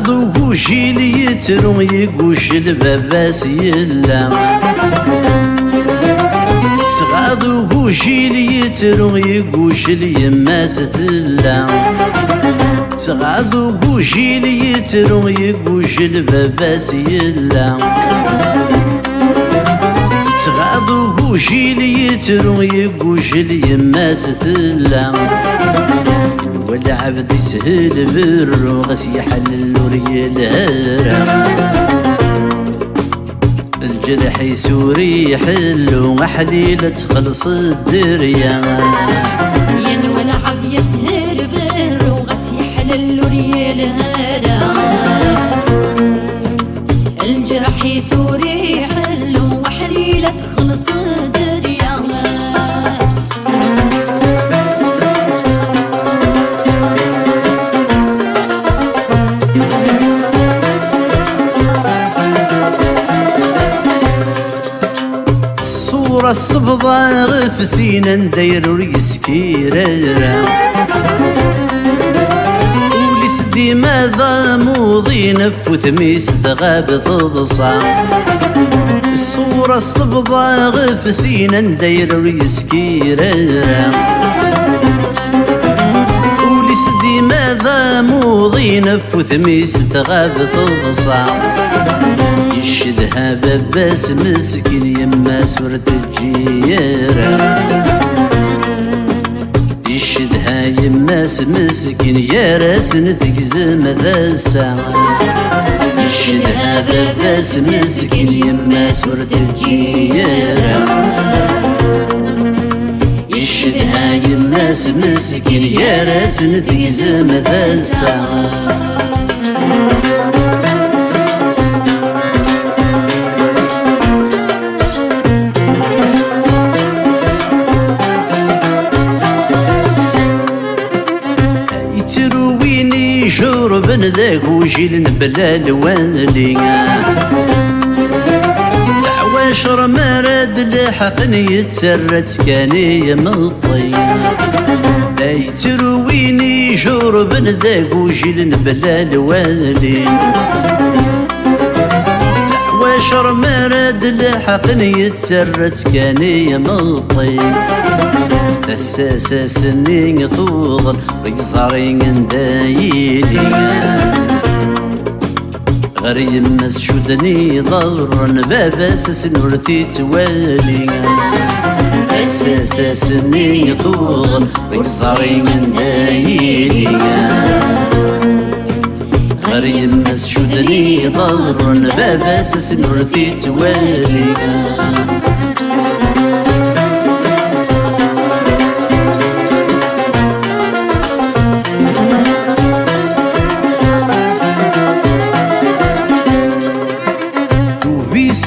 تغادو كوشي لي يترو يقوش الباباس يلا تغادو كوشي لي يترو يقوش اليماس ثلا تغادو كوشي لي يترو يقوش الباباس يلا تغادو كوشي لي يترو يقوش اليماس ثلا والعبد يسهل برو غس يحلل وريال هرم الجرح يسوري يحلو محليلة تخلص الدريا ين والعبد يسهل برو غس يحلل وريال هرم الجرح يسوري يحلو محليلة تخلص الدريا راس تبضى في سينا ندير وريسكيرا وليس ديما ذا موضي نفوث ميس غاب تضصى الصورة تبضى في سينا ندير وريسكيرا وليس ديما ذا موضي نفوث ميس غاب تضصى يشدها باباس مسكين يما سورة الجيرة يشدها يماس مسكين يا راس نتقزم ذا الساعة يشدها باباس مسكين يما سورة الجيرة يشدها يماس مسكين يا راس نتقزم ذا الساعة شرب ذاك وجيل بلا الوالي عواشر مراد لحقني يتسرد كاني مطي لا يترويني شرب ذاك وجيل بلا الوالي عواشر مراد لحقني يتسرد كاني مطي الساسة سنين طول ويصارين دايلي غريم مسجودني ضر باباس سنورتي توالي الساسة سنين طول ويصارين دايلي غريم مسجودني ضر باباس سنورتي توالي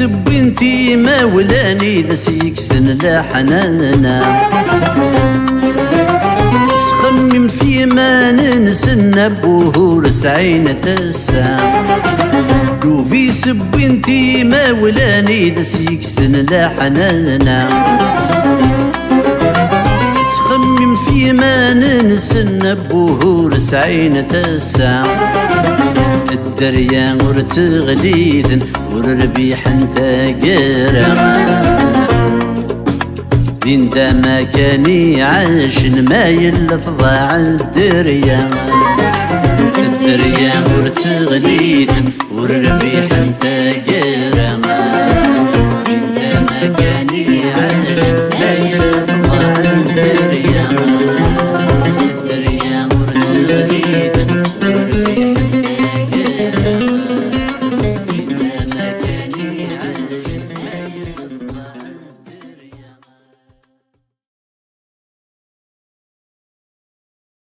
بنتي ما ولاني ذا يكسن لا حنانا تخمم في ما ننسى بوهور سعين ثسا شوفي بنتي ما ولاني ذا يكسن لا حنانا تخمم في ما ننسى بوهور سعين ثسا الدريا ورتغليذن وربيح انت قرا دين دا ما كاني عاشن ما يلف ضاع الدريا ورتغليذن وربيح انت